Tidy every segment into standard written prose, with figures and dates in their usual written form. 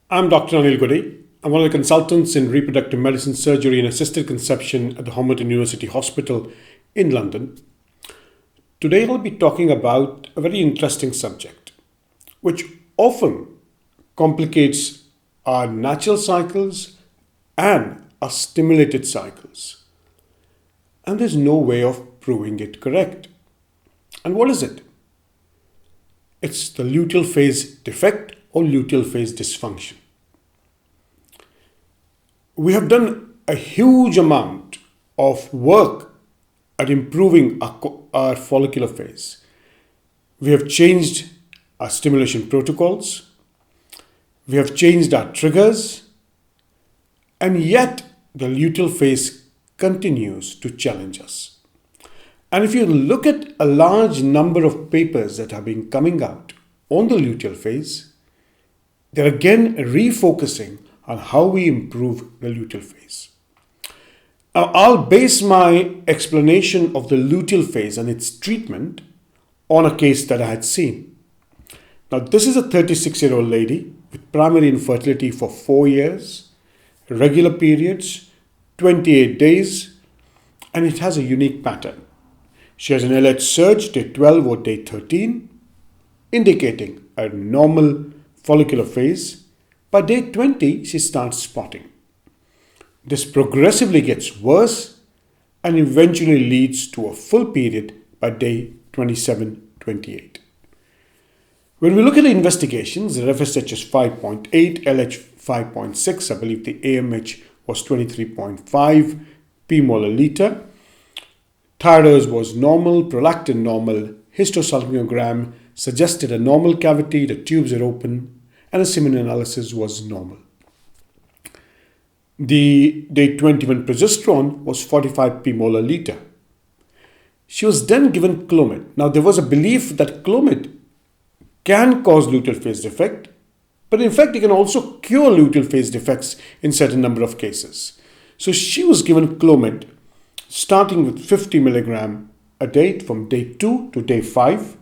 I'm Dr. Anil Gode. I'm one of the consultants in reproductive medicine, surgery, and assisted conception at the Homerton University Hospital in London. Today, I'll be talking about a very interesting subject, which often complicates our natural cycles and our stimulated cycles. And there's no way of proving it correct. And what is it? It's the luteal phase defect or luteal phase dysfunction. We have done a huge amount of work at improving our follicular phase. We have changed our stimulation protocols. We have changed our triggers. And yet the luteal phase continues to challenge us. And if you look at a large number of papers that have been coming out on the luteal phase, they're again refocusing on how we improve the luteal phase. Now, I'll base my explanation of the luteal phase and its treatment on a case that I had seen. Now, this is a 36-year-old lady with primary infertility for 4 years, regular periods, 28 days, and it has a unique pattern. She has an LH surge day 12 or day 13, indicating a normal follicular phase. By day 20, she starts spotting. This progressively gets worse and eventually leads to a full period by day 27-28. When we look at the investigations, the FSH is 5.8, LH 5.6, I believe the AMH was 23.5 p molar liter. Thyroid was normal, prolactin normal, histosalpingogram suggested a normal cavity, the tubes are open, and a semen analysis was normal. The day 21 progesterone was 45 p molar liter. She was then given Clomid. Now, there was a belief that Clomid can cause luteal phase defect, but in fact, it can also cure luteal phase defects in certain number of cases. So she was given Clomid starting with 50 milligram a day from day 2 to day 5,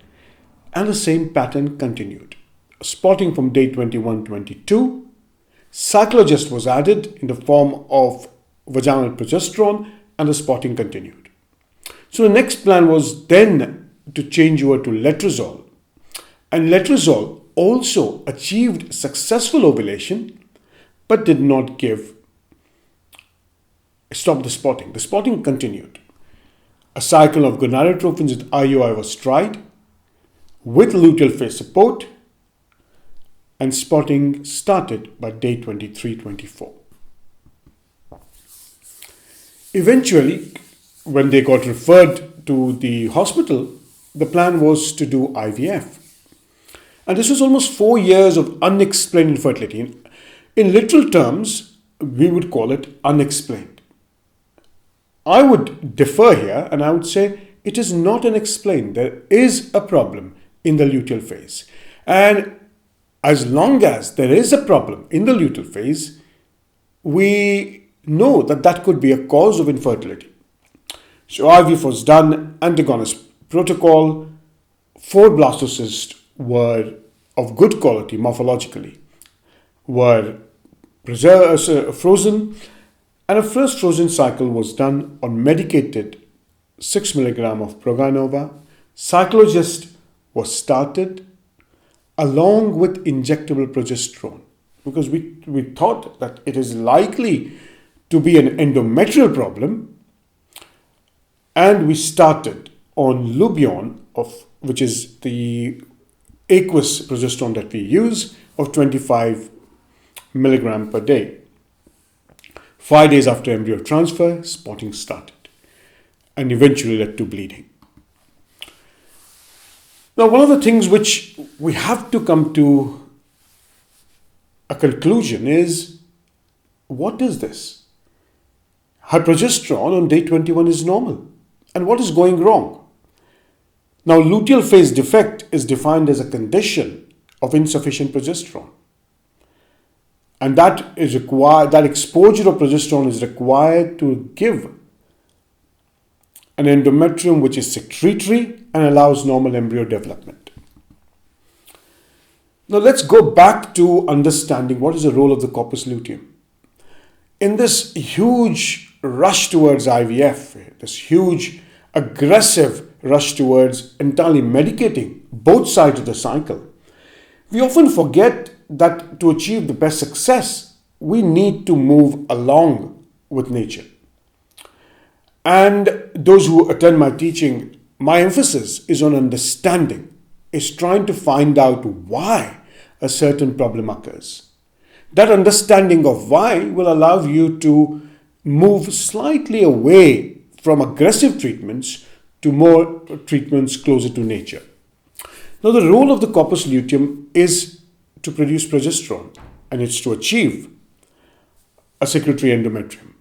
and the same pattern continued. Spotting from day 21-22, cyclogest was added in the form of vaginal progesterone, and the spotting continued. So the next plan was then to change over to letrozole, and letrozole also achieved successful ovulation but did not stop the spotting. The spotting continued. A cycle of gonadotropins with IUI was tried with luteal phase support, and spotting started by day 23-24. Eventually, when they got referred to the hospital, the plan was to do IVF. And this was almost 4 years of unexplained infertility. In literal terms, we would call it unexplained. I would differ here and I would say it is not unexplained. There is a problem in the luteal phase. And as long as there is a problem in the luteal phase, we know that that could be a cause of infertility. So IVF was done, antagonist protocol, 4 blastocysts were of good quality morphologically, were frozen, and a first frozen cycle was done on medicated 6 milligram of Proganova. Cyclogest was started along with injectable progesterone because we thought that it is likely to be an endometrial problem, and we started on Luteal, which is the aqueous progesterone that we use, of 25 milligram per day. 5 days after embryo transfer, spotting started and eventually led to bleeding. Now, one of the things which we have to come to a conclusion is, what is this? Her progesterone on day 21 is normal. And what is going wrong? Now, luteal phase defect is defined as a condition of insufficient progesterone. And that exposure of progesterone is required to give an endometrium which is secretory and allows normal embryo development. Now let's go back to understanding what is the role of the corpus luteum. In this huge rush towards IVF, this huge aggressive rush towards entirely medicating both sides of the cycle, we often forget that to achieve the best success, we need to move along with nature. And those who attend my teaching, my emphasis is on understanding, is trying to find out why a certain problem occurs. That understanding of why will allow you to move slightly away from aggressive treatments to more treatments closer to nature. Now, the role of the corpus luteum is to produce progesterone, and it's to achieve a secretory endometrium.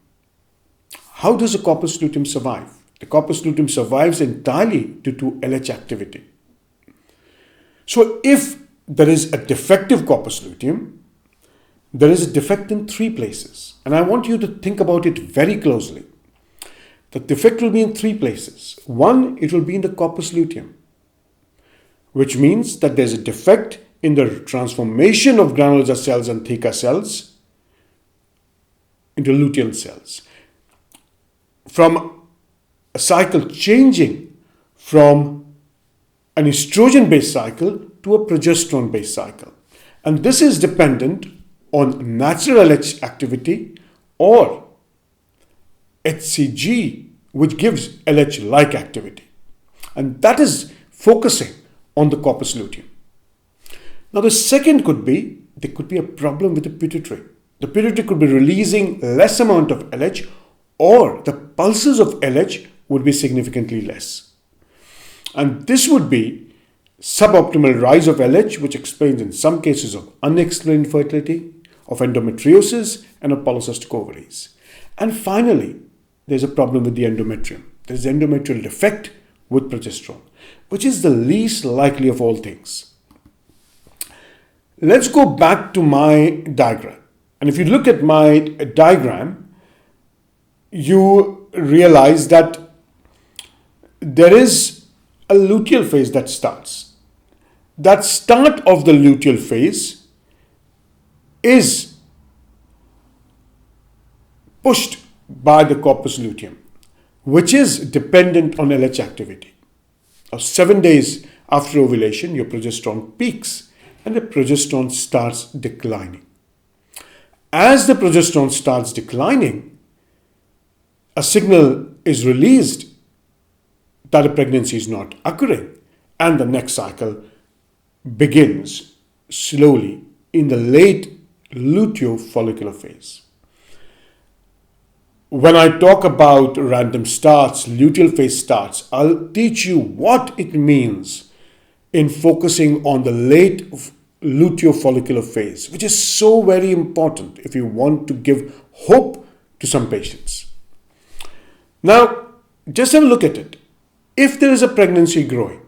How does the corpus luteum survive? The corpus luteum survives entirely due to LH activity. So if there is a defective corpus luteum, there is a defect in 3 places. And I want you to think about it very closely. The defect will be in 3 places. One, it will be in the corpus luteum, which means that there's a defect in the transformation of granular cells and theca cells into luteal cells. From a cycle changing from an estrogen-based cycle to a progesterone-based cycle. And this is dependent on natural LH activity or HCG, which gives LH-like activity. And that is focusing on the corpus luteum. Now the second could be, there could be a problem with the pituitary. The pituitary could be releasing less amount of LH, or the pulses of LH would be significantly less. And this would be suboptimal rise of LH, which explains in some cases of unexplained fertility, of endometriosis, and of polycystic ovaries. And finally, there's a problem with the endometrium. There's endometrial defect with progesterone, which is the least likely of all things. Let's go back to my diagram. And if you look at my diagram, you realize that there is a luteal phase that starts. That start of the luteal phase is pushed by the corpus luteum, which is dependent on LH activity. Now, 7 days after ovulation, your progesterone peaks and the progesterone starts declining. As the progesterone starts declining, a signal is released that a pregnancy is not occurring, and the next cycle begins slowly in the late luteofollicular phase. When I talk about random starts, luteal phase starts, I'll teach you what it means in focusing on the late luteofollicular phase, which is so very important if you want to give hope to some patients. Now, just have a look at it. If there is a pregnancy growing,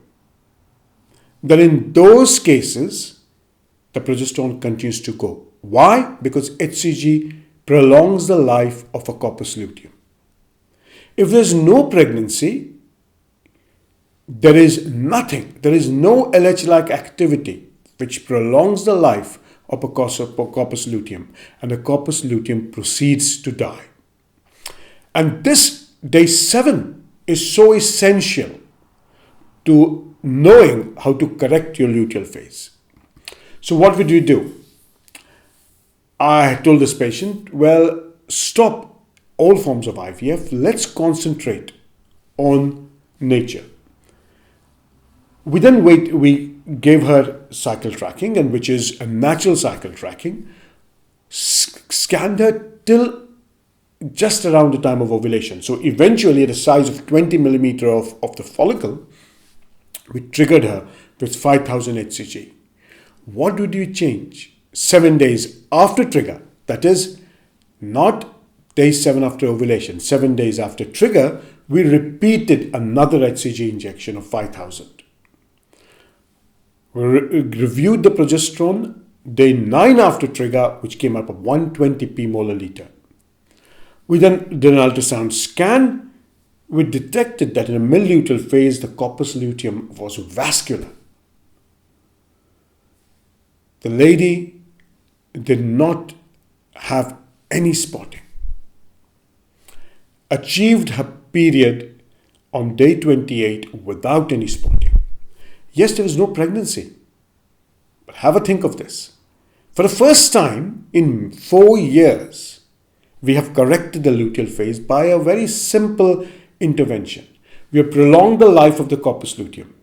then in those cases, the progesterone continues to go. Why? Because HCG prolongs the life of a corpus luteum. If there's no pregnancy, there is nothing, there is no LH-like activity which prolongs the life of a corpus luteum, and the corpus luteum proceeds to die. And this day 7 is so essential to knowing how to correct your luteal phase. So what would you do? I told this patient, well, stop all forms of IVF. Let's concentrate on nature. We gave her cycle tracking, and which is a natural cycle tracking, scanned her till just around the time of ovulation. So eventually at a size of 20 millimeter of the follicle, we triggered her with 5000 HCG. What did we change? 7 days after trigger, that is not day 7 after ovulation, 7 days after trigger, we repeated another HCG injection of 5000. We reviewed the progesterone day 9 after trigger, which came up at 120 p-molar liter. We then did an ultrasound scan. We detected that in a mid-luteal phase, the corpus luteum was vascular. The lady did not have any spotting. Achieved her period on day 28 without any spotting. Yes, there was no pregnancy. But have a think of this. For the first time in 4 years, we have corrected the luteal phase by a very simple intervention. We have prolonged the life of the corpus luteum.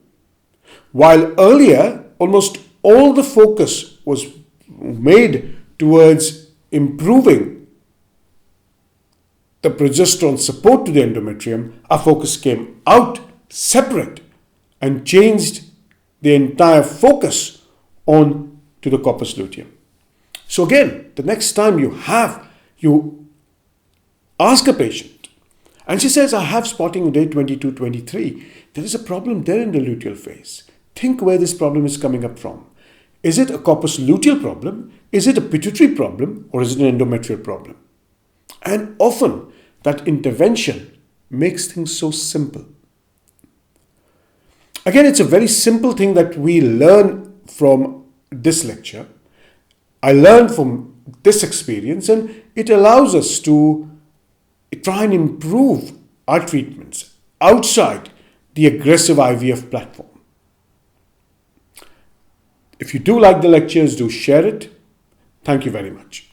While earlier, almost all the focus was made towards improving the progesterone support to the endometrium, our focus came out separate and changed the entire focus on to the corpus luteum. So again, the next time you ask a patient and she says, I have spotting on day 22, 23, there is a problem there in the luteal phase. Think where this problem is coming up from. Is it a corpus luteal problem? Is it a pituitary problem? Or is it an endometrial problem? And often that intervention makes things so simple. Again, it's a very simple thing that we learn from this lecture. I learned from this experience, and it allows us to try and improve our treatments outside the aggressive IVF platform. If you do like the lectures, do share it. Thank you very much.